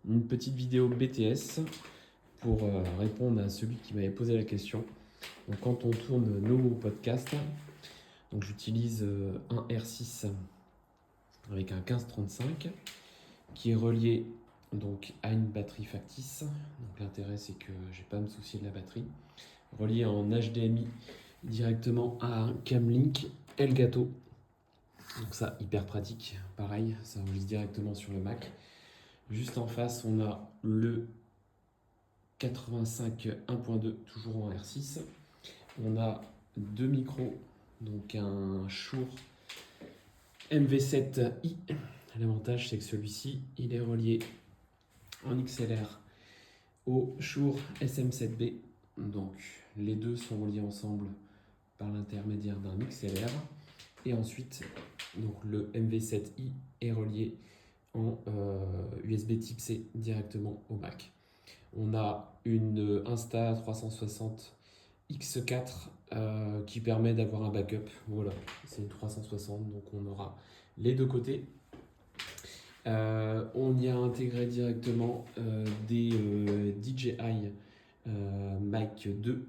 une petite vidéo BTS pour répondre à celui qui m'avait posé la question. Donc, quand on tourne nos podcasts, donc j'utilise un R6 avec un 1535 qui est relié donc à une batterie factice. Donc l'intérêt c'est que j'ai pas à me soucier de la batterie. Relié en HDMI directement à un Camlink Elgato. Donc ça, hyper pratique. Pareil, ça enregistre directement sur le Mac. Juste en face, on a le 85 1.2, toujours en R6. On a deux micros, donc un Shure MV7i. L'avantage, c'est que celui-ci, il est relié en XLR au Shure SM7B. Donc les deux sont reliés ensemble par l'intermédiaire d'un XLR. Et ensuite, donc, le MV7i est relié en USB type C directement au Mac. On a une Insta360 X4 qui permet d'avoir un backup. Voilà, c'est une 360, donc on aura les deux côtés. On y a intégré directement des DJI Mic 2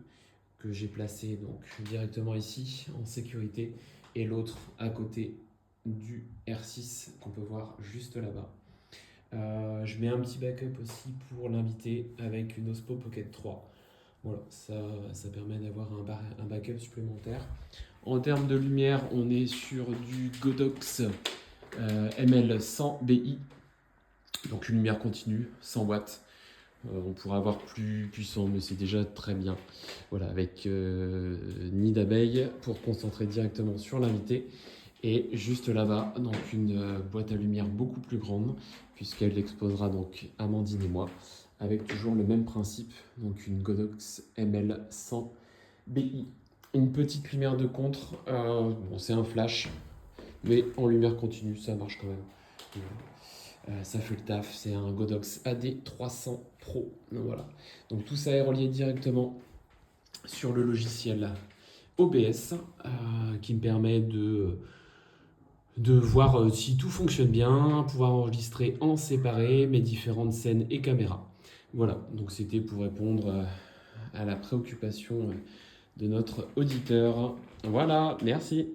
que j'ai placé donc directement ici en sécurité et l'autre à côté du R6 qu'on peut voir juste là-bas. Je mets un petit backup aussi pour l'invité avec une Ospo Pocket 3. Voilà, ça permet d'avoir un backup supplémentaire. En termes de lumière, on est sur du Godox ML100BI, donc une lumière continue, 100 watts. On pourrait avoir plus puissant, mais c'est déjà très bien. Voilà, avec nid d'abeille pour concentrer directement sur l'invité. Et juste là-bas, donc une boîte à lumière beaucoup plus grande, puisqu'elle exposera donc Amandine et moi, avec toujours le même principe, donc une Godox ML100BI. Une petite lumière de contre, bon, c'est un flash, mais en lumière continue, ça marche quand même. Ça fait le taf, c'est un Godox AD300 Pro. Donc voilà. Donc tout ça est relié directement sur le logiciel OBS qui me permet de voir si tout fonctionne bien, pouvoir enregistrer en séparé mes différentes scènes et caméras. Voilà, donc c'était pour répondre à la préoccupation de notre auditeur. Voilà, merci.